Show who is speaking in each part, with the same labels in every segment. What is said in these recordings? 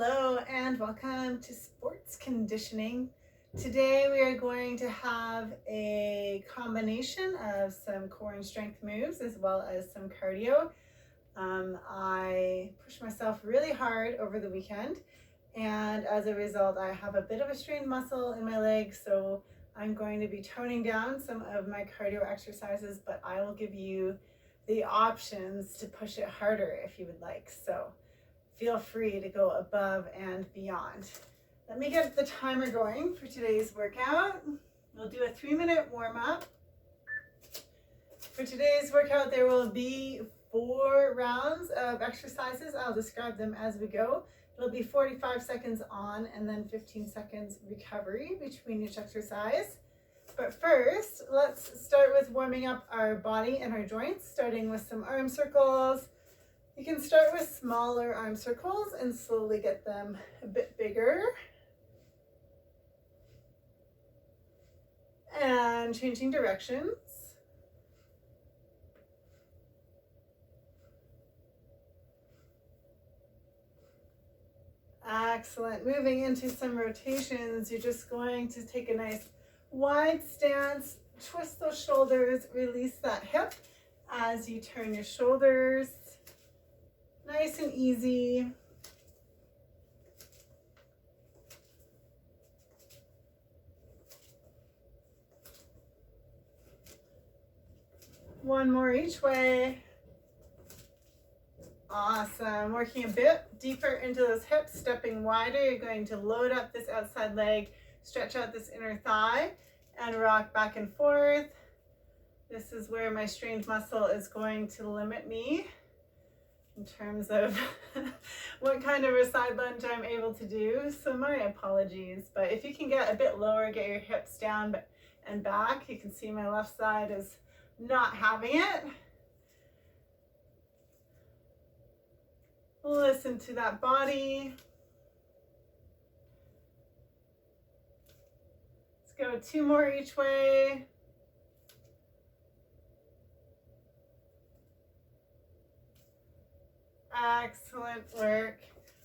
Speaker 1: Hello and welcome to Sports Conditioning. Today we are going to have a combination of some core and strength moves as well as some cardio. I pushed myself really hard over the weekend, and as a result I have a bit of a strained muscle in my leg, so I'm going to be toning down some of my cardio exercises, but I will give you the options to push it harder if you would like. So feel free to go above and beyond. Let me get the timer going for today's workout. We'll do a 3-minute warm-up. For today's workout, there will be 4 rounds of exercises. I'll describe them as we go. It'll be 45 seconds on and then 15 seconds recovery between each exercise. But first, let's start with warming up our body and our joints, starting with some arm circles. You can start with smaller arm circles and slowly get them a bit bigger. And changing directions. Excellent. Moving into some rotations, you're just going to take a nice wide stance, twist those shoulders, release that hip as you turn your shoulders. Nice and easy. One more each way. Awesome. Working a bit deeper into those hips, stepping wider. You're going to load up this outside leg, stretch out this inner thigh, and rock back and forth. This is where my strained muscle is going to limit me in terms of what kind of a side lunge I'm able to do. So my apologies, but if you can get a bit lower, get your hips down and back. You can see my left side is not having it. Listen to that body. Let's go 2 more each way. Excellent work.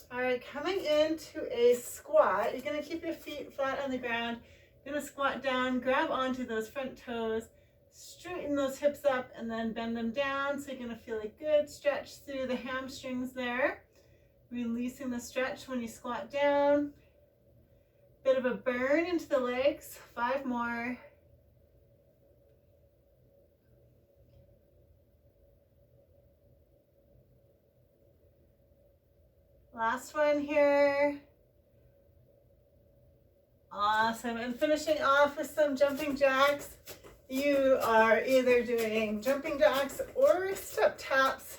Speaker 1: All right, coming into a squat, you're going to keep your feet flat on the ground. You're going to squat down, grab onto those front toes, straighten those hips up, and then bend them down. So you're going to feel a good stretch through the hamstrings there. Releasing the stretch when you squat down. Bit of a burn into the legs. 5 more. Last one here. Awesome. And finishing off with some jumping jacks. You are either doing jumping jacks or step taps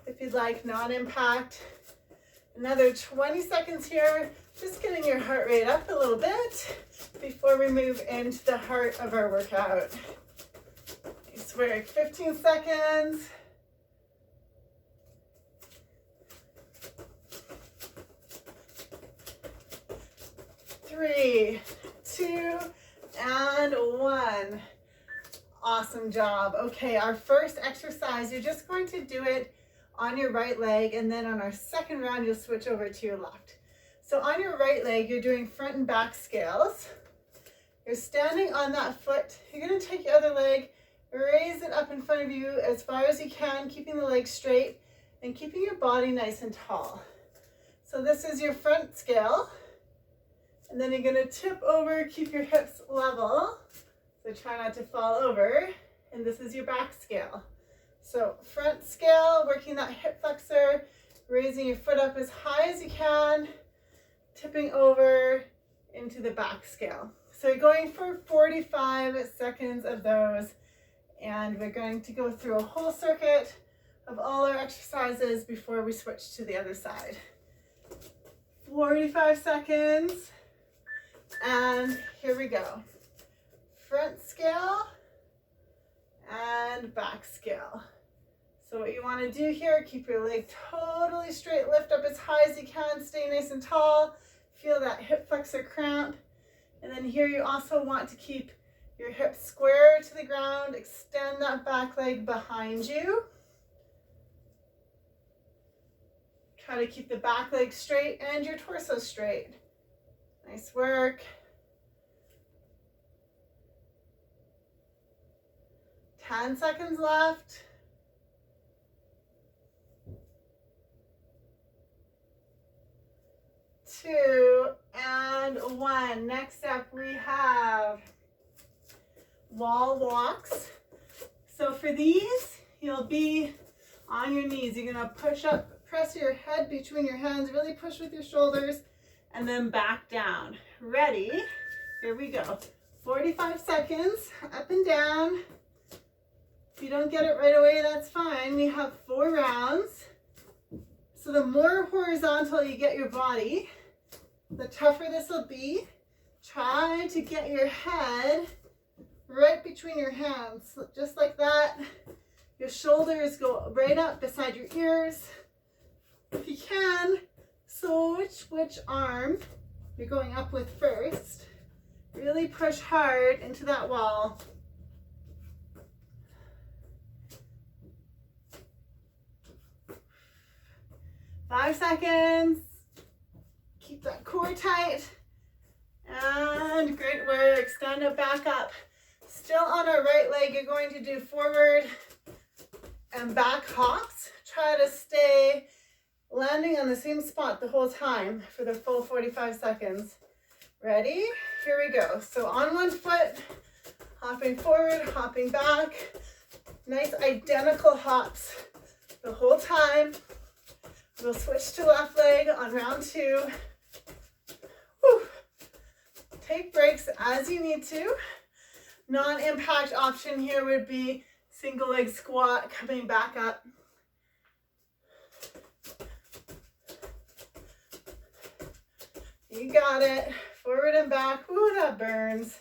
Speaker 1: if you'd like, non-impact. Another 20 seconds here, just getting your heart rate up a little bit before we move into the heart of our workout. Nice work. 15 seconds. Three, 2, and 1. Awesome job. Okay, our first exercise, you're just going to do it on your right leg, and then on our second round, you'll switch over to your left. So on your right leg, you're doing front and back scales. You're standing on that foot. You're going to take your other leg, raise it up in front of you as far as you can, keeping the leg straight and keeping your body nice and tall. So this is your front scale. And then you're going to tip over, keep your hips level. So try not to fall over. And this is your back scale. So front scale, working that hip flexor, raising your foot up as high as you can, tipping over into the back scale. So you're going for 45 seconds of those. And we're going to go through a whole circuit of all our exercises before we switch to the other side. 45 seconds. And here we go. Front scale and back scale. So what you want to do here, keep your leg totally straight, lift up as high as you can, stay nice and tall, feel that hip flexor cramp. And then here you also want to keep your hips square to the ground, extend that back leg behind you. Try to keep the back leg straight and your torso straight. Nice work. 10 seconds left. 2 and 1. Next up we have wall walks. So for these, you'll be on your knees. You're gonna push up, press your head between your hands, really push with your shoulders, and then back down. Ready? Here we go. 45 seconds, up and down. If you don't get it right away, that's fine. We have 4 rounds. So the more horizontal you get your body, the tougher this will be. Try to get your head right between your hands, just like that. Your shoulders go right up beside your ears. If you can, switch which arm you're going up with first. Really push hard into that wall. Five seconds. Keep that core tight. And great work. Stand up, back up. Still on our right leg, you're going to do forward and back hops. Try to stay landing on the same spot the whole time for the full 45 seconds. Ready? Here we go. So on one foot, hopping forward, hopping back. Nice identical hops the whole time. We'll switch to left leg on round 2. Whew. Take breaks as you need to. Non-impact option here would be single leg squat, coming back up. You got it. Forward and back. Ooh, that burns.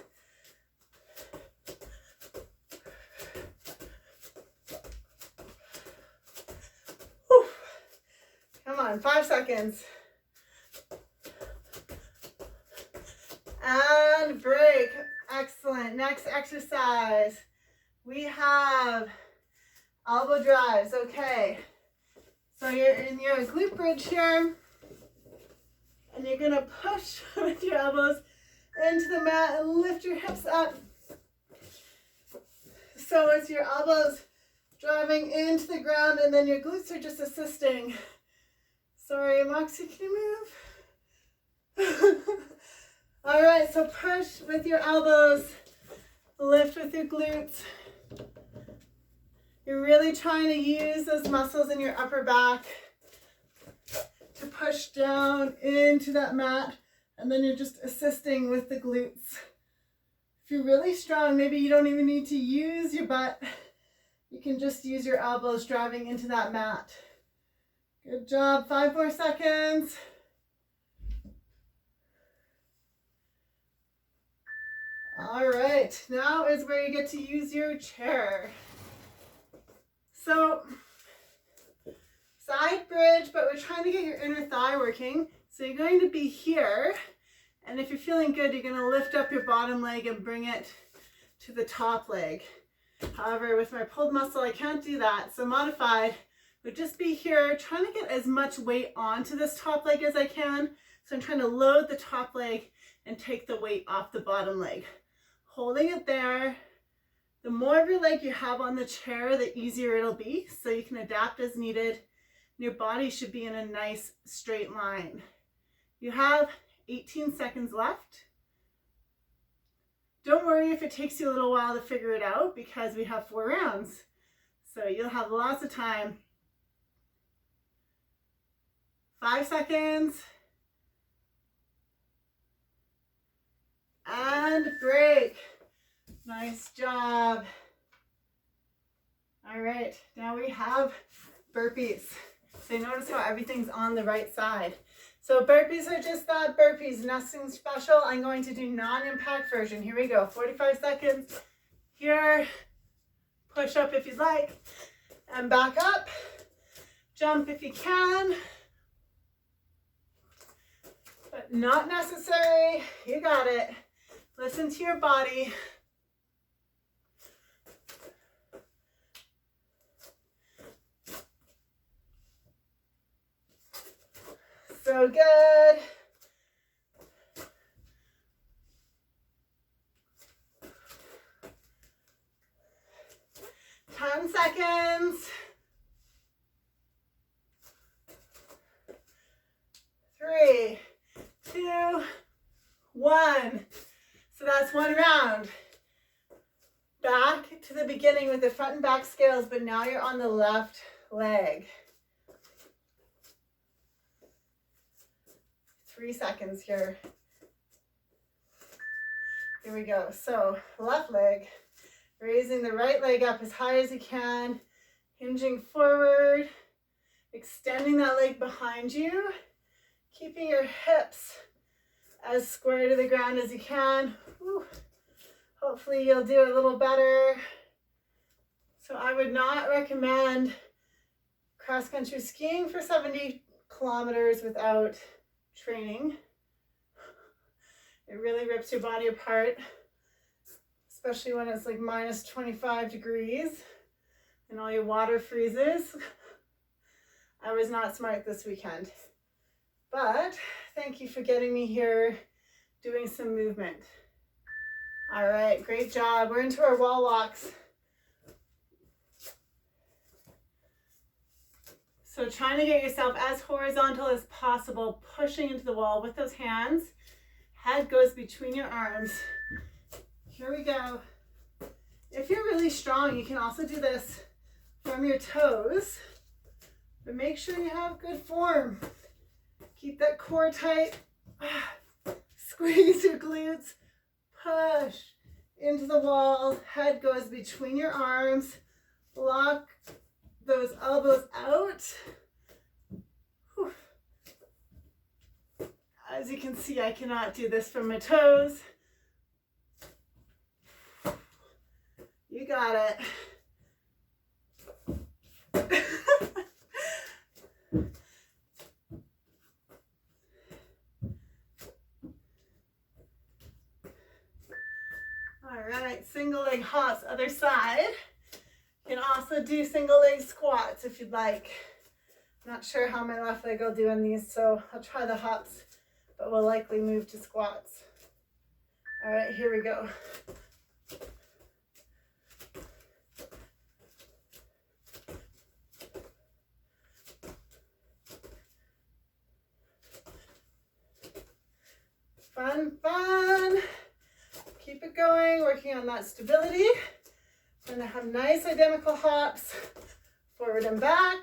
Speaker 1: Whew. Come on, 5 seconds. And break. Excellent. Next exercise. We have elbow drives. Okay. So you're in your glute bridge here. And you're gonna push with your elbows into the mat and lift your hips up. So it's your elbows driving into the ground and then your glutes are just assisting. Sorry, Moxie, can you move? All right, so push with your elbows, lift with your glutes. You're really trying to use those muscles in your upper back to push down into that mat, and then you're just assisting with the glutes. If you're really strong, maybe you don't even need to use your butt. You can just use your elbows driving into that mat. Good job. 5 more seconds. All right, now is where you get to use your chair. So side bridge, but we're trying to get your inner thigh working. So you're going to be here, and if you're feeling good, you're going to lift up your bottom leg and bring it to the top leg. However, with my pulled muscle, I can't do that. So modified would just be here, trying to get as much weight onto this top leg as I can. So I'm trying to load the top leg and take the weight off the bottom leg. Holding it there. The more of your leg you have on the chair, the easier it'll be. So you can adapt as needed. Your body should be in a nice straight line. You have 18 seconds left. Don't worry if it takes you a little while to figure it out because we have 4 rounds. So you'll have lots of time. 5 seconds. And break. Nice job. All right, now we have burpees. So notice how everything's on the right side. So burpees are just that, burpees, nothing special. I'm going to do non-impact version. Here we go, 45 seconds. Here, push up if you'd like, and back up. Jump if you can, but not necessary. You got it. Listen to your body. So good. 10 seconds. 3, 2, 1. So that's one round. Back to the beginning with the front and back scales, but now you're on the left leg. 3 seconds here. Here we go. So left leg, raising the right leg up as high as you can, hinging forward, extending that leg behind you, keeping your hips as square to the ground as you can. Whew. Hopefully you'll do a little better. So I would not recommend cross-country skiing for 70 kilometers without training. It really rips your body apart, especially when it's like minus 25 degrees and all your water freezes. I was not smart this weekend, but thank you for getting me here doing some movement. All right, great job. We're into our wall walks. So trying to get yourself as horizontal as possible, pushing into the wall with those hands. Head goes between your arms. Here we go. If you're really strong, you can also do this from your toes, but make sure you have good form. Keep that core tight. Squeeze your glutes. Push into the wall. Head goes between your arms. Lock those elbows out. Whew. As you can see, I cannot do this from my toes. You got it. All right, single leg hops, other side. You can also do single leg squats if you'd like. I'm not sure how my left leg will do on these, so I'll try the hops, but we'll likely move to squats. All right, here we go. Fun, fun. Keep it going, working on that stability. I'm gonna have nice identical hops, forward and back.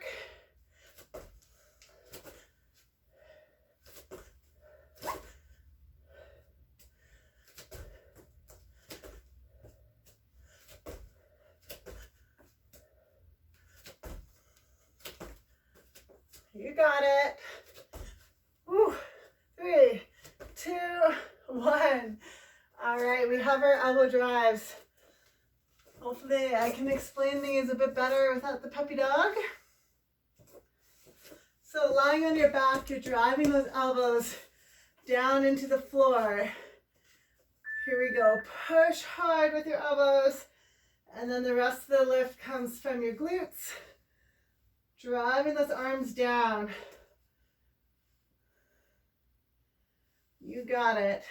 Speaker 1: You got it. Woo. 3, 2, 1. All right, we have our elbow drives. Hopefully I can explain these a bit better without the puppy dog. So lying on your back, you're driving those elbows down into the floor. Here we go. Push hard with your elbows, and then the rest of the lift comes from your glutes. Driving those arms down. You got it.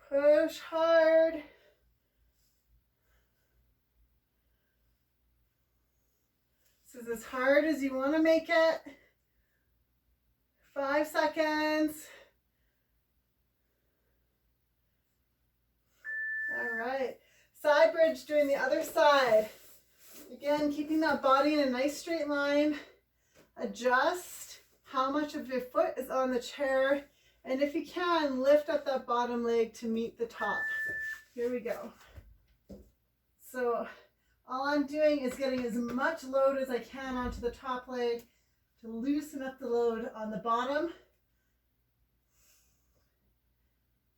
Speaker 1: Push hard. This is as hard as you want to make it. 5 seconds. All right. Side bridge doing the other side. Again, keeping that body in a nice straight line. Adjust how much of your foot is on the chair. And if you can, lift up that bottom leg to meet the top. Here we go. So all I'm doing is getting as much load as I can onto the top leg to loosen up the load on the bottom.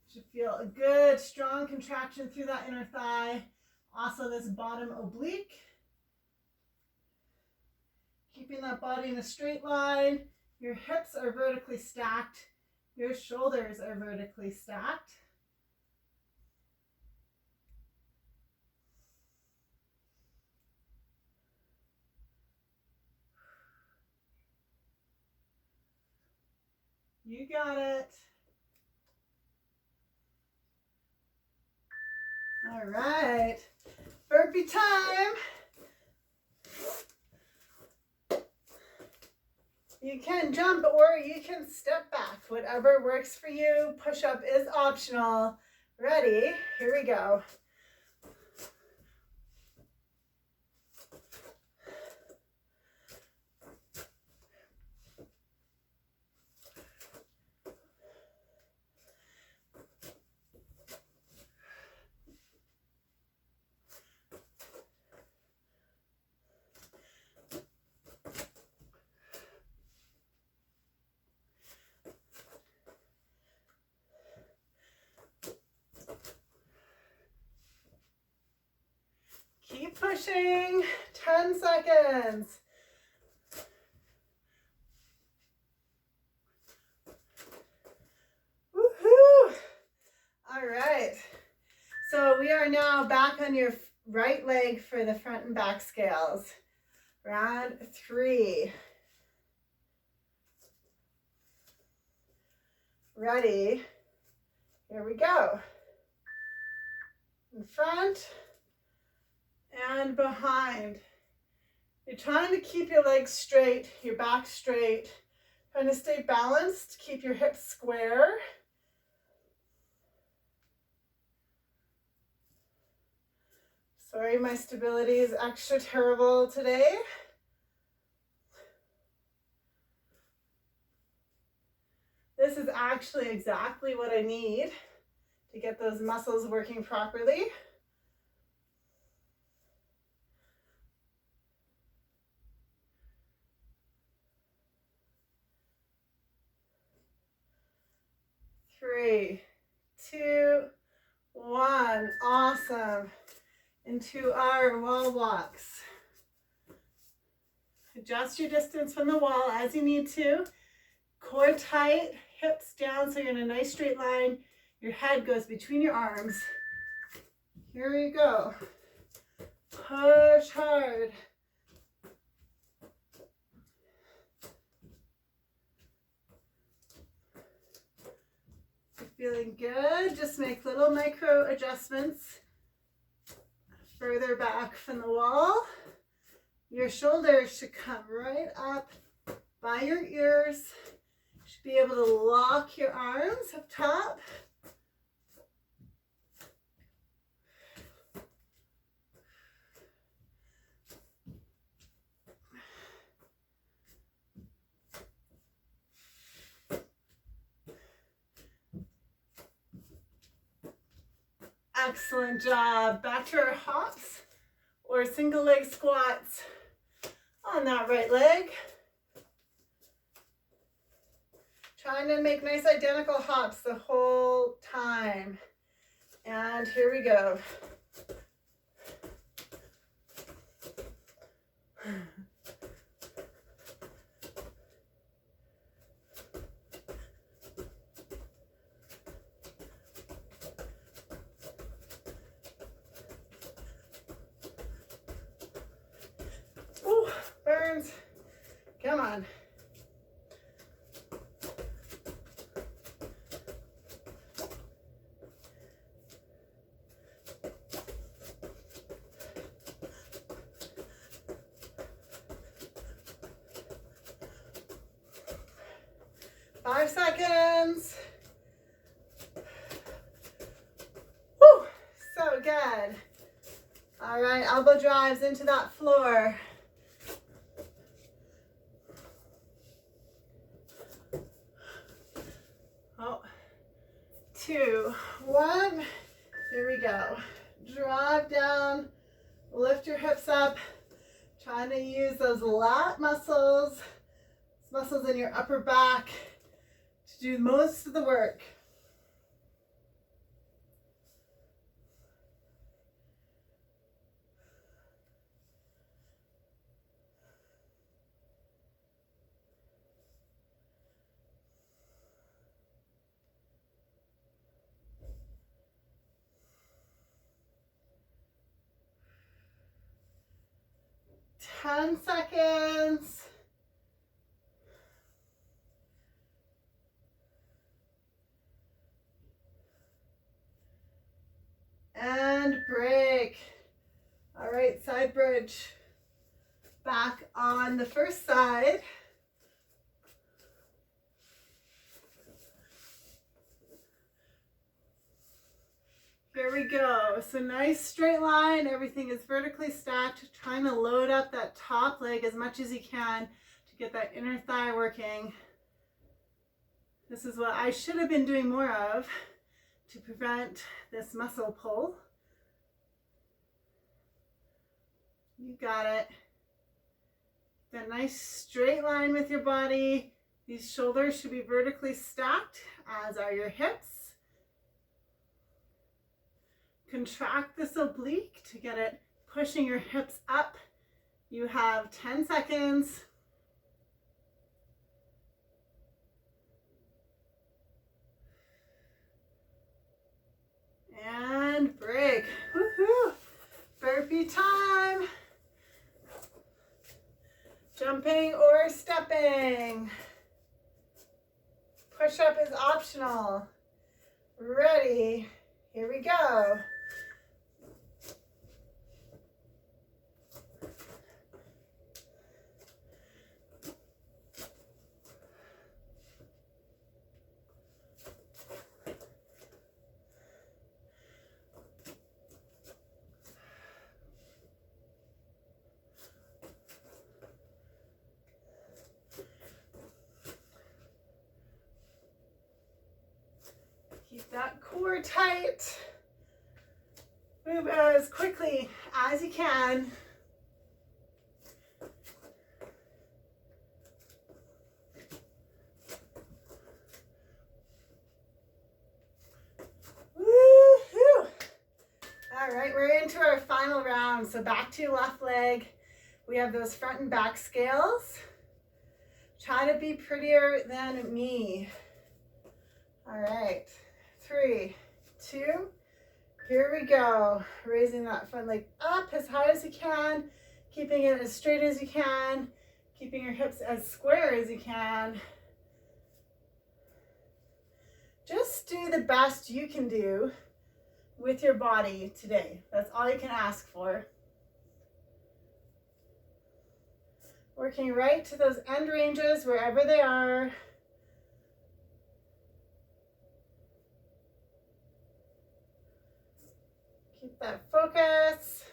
Speaker 1: You should feel a good, strong contraction through that inner thigh. Also this bottom oblique. Keeping that body in a straight line. Your hips are vertically stacked. Your shoulders are vertically stacked. You got it. All right. Burpee time. You can jump or you can step back. Whatever works for you. Push-up is optional. Ready? Here we go. Keep pushing. 10 seconds. Woohoo! All right. So we are now back on your right leg for the front and back scales. Round 3. Ready? Here we go. In front and behind. You're trying to keep your legs straight, your back straight, trying to stay balanced, keep your hips square. Sorry, my stability is extra terrible today. This is actually exactly what I need to get those muscles working properly. Three, two, one. Awesome. Into our wall walks. Adjust your distance from the wall as you need to. Core tight, hips down so you're in a nice straight line. Your head goes between your arms. Here we go. Push hard. Feeling good, just make little micro adjustments. Further back from the wall. Your shoulders should come right up by your ears. You should be able to lock your arms up top. Excellent job. Back to our hops or single leg squats on that right leg. Trying to make nice identical hops the whole time. And here we go. Ooh, burns. Come on. Five seconds. Woo, so good. All right, elbow drives into that floor. Oh, 2, 1. Here we go. Drive down, lift your hips up. Trying to use those lat muscles in your upper back to do most of the work. 10 seconds. And break. All right, side bridge. Back on the first side. Here we go. So nice straight line. Everything is vertically stacked. Trying to load up that top leg as much as you can to get that inner thigh working. This is what I should have been doing more of to prevent this muscle pull. You got it. That nice straight line with your body. These shoulders should be vertically stacked, as are your hips. Contract this oblique to get it pushing your hips up. You have 10 seconds. And break. Woohoo! Burpee time. Jumping or stepping. Push up is optional. Ready? Here we go. Keep that core tight. Move as quickly as you can. Woo-hoo! All right, we're into our final round. So back to your left leg. We have those front and back scales. Try to be prettier than me. All right. 3, 2, here we go. Raising that front leg up as high as you can, keeping it as straight as you can, keeping your hips as square as you can. Just do the best you can do with your body today. That's all you can ask for. Working right to those end ranges wherever they are. Keep that focus.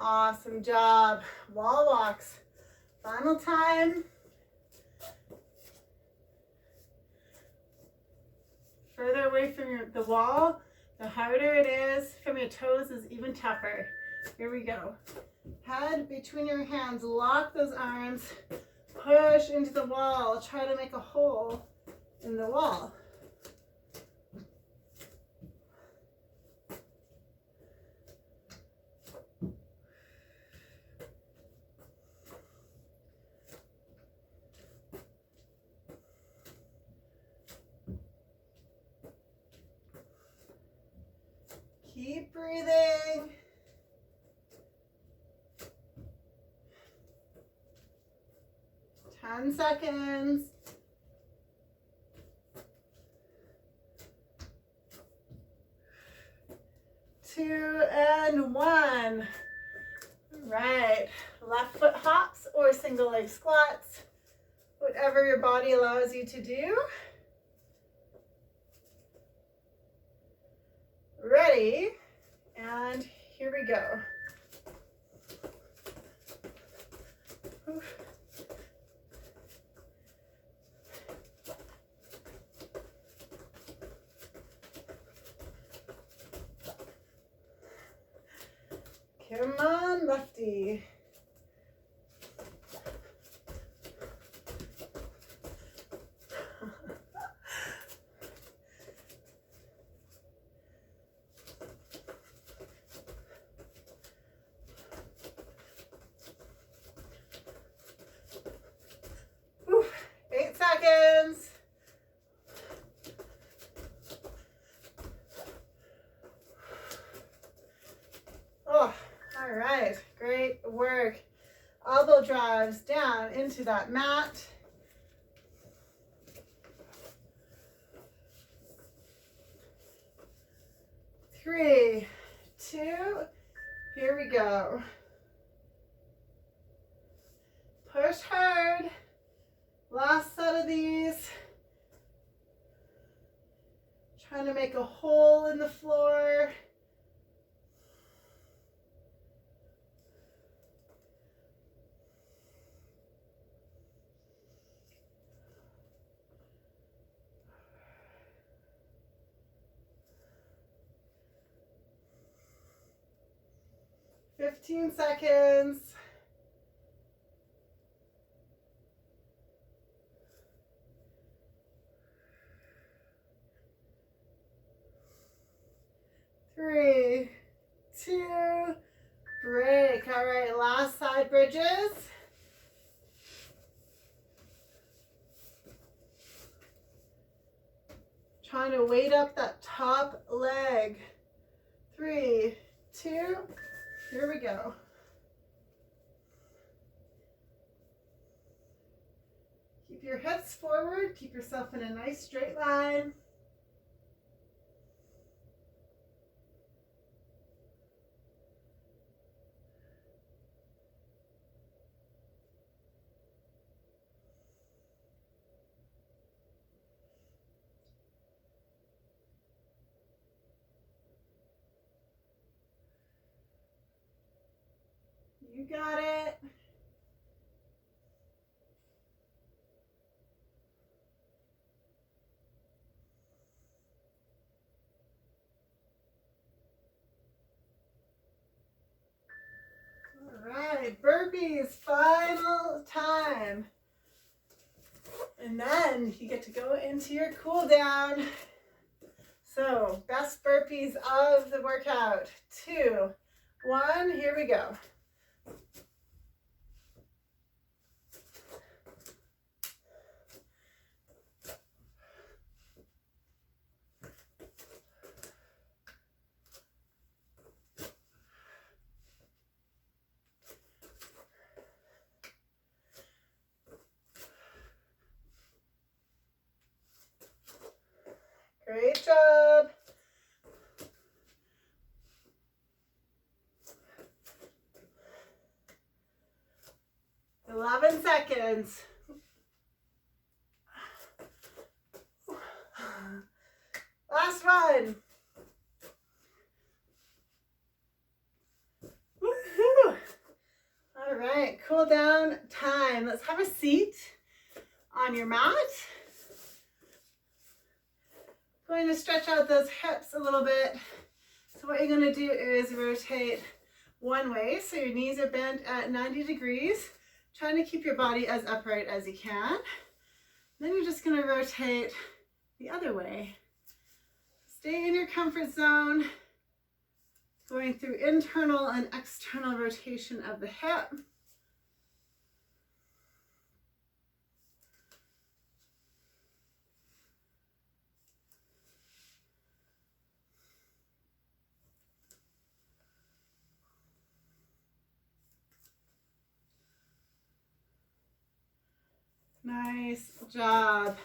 Speaker 1: Awesome job. Wall walks. Final time. Further away from the wall, the harder it is. From your toes is even tougher. Here we go. Head between your hands. Lock those arms. Push into the wall. Try to make a hole in the wall. Keep breathing. Ten seconds. 2 and 1. All right. Left foot hops or single leg squats. Whatever your body allows you to do. Ready, and here we go. Oof. Come on, lefty. All right, great work. Elbow drives down into that mat. Three, two, here we go. Push hard. Last set of these. Trying to make a hole in the floor. Fifteen seconds. Three, two, break. All right, last side bridges. Trying to weight up that top leg. Three, two, here we go. Keep your hips forward. Keep yourself in a nice straight line. You got it. All right, burpees, final time. And then you get to go into your cool down. So, best burpees of the workout. 2, 1, here we go. Great job. Eleven seconds. Last one. Woohoo! All right, cool down time. Let's have a seat on your mat. Going to stretch out those hips a little bit. So what you're going to do is rotate one way. So your knees are bent at 90 degrees, trying to keep your body as upright as you can. Then you're just going to rotate the other way. Stay in your comfort zone, going through internal and external rotation of the hip. Nice job.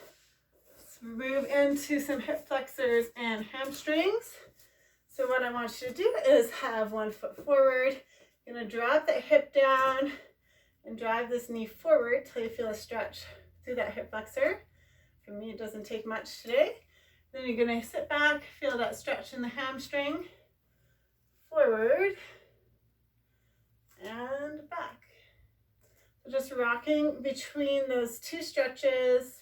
Speaker 1: Let's move into some hip flexors and hamstrings. So what I want you to do is have one foot forward. You're going to drop that hip down and drive this knee forward till you feel a stretch through that hip flexor. For me, it doesn't take much today. Then you're going to sit back, feel that stretch in the hamstring, forward and back. So just rocking between those two stretches.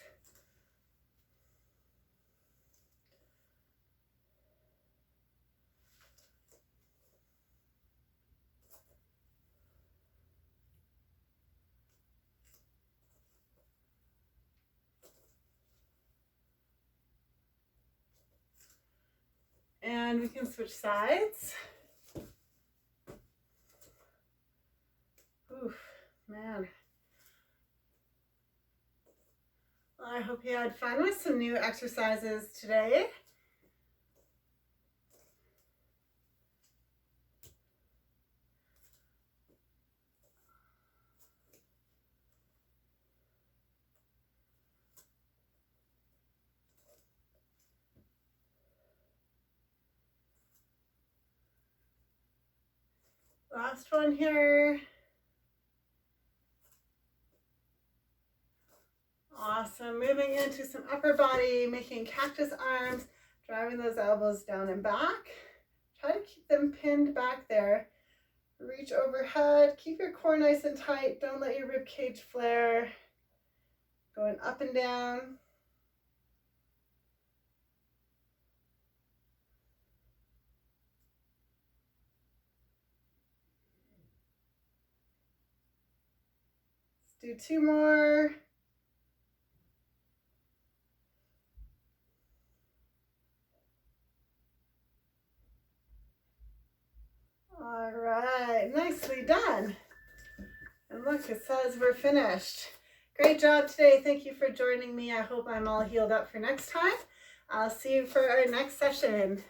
Speaker 1: And we can switch sides. Oof, man. Well, I hope you had fun with some new exercises today. Last one here. Awesome. Moving into some upper body, making cactus arms, driving those elbows down and back. Try to keep them pinned back there. Reach overhead. Keep your core nice and tight. Don't let your rib cage flare. Going up and down. Let's do 2 more. All right, nicely done. And look, it says we're finished. Great job today. Thank you for joining me. I hope I'm all healed up for next time. I'll see you for our next session.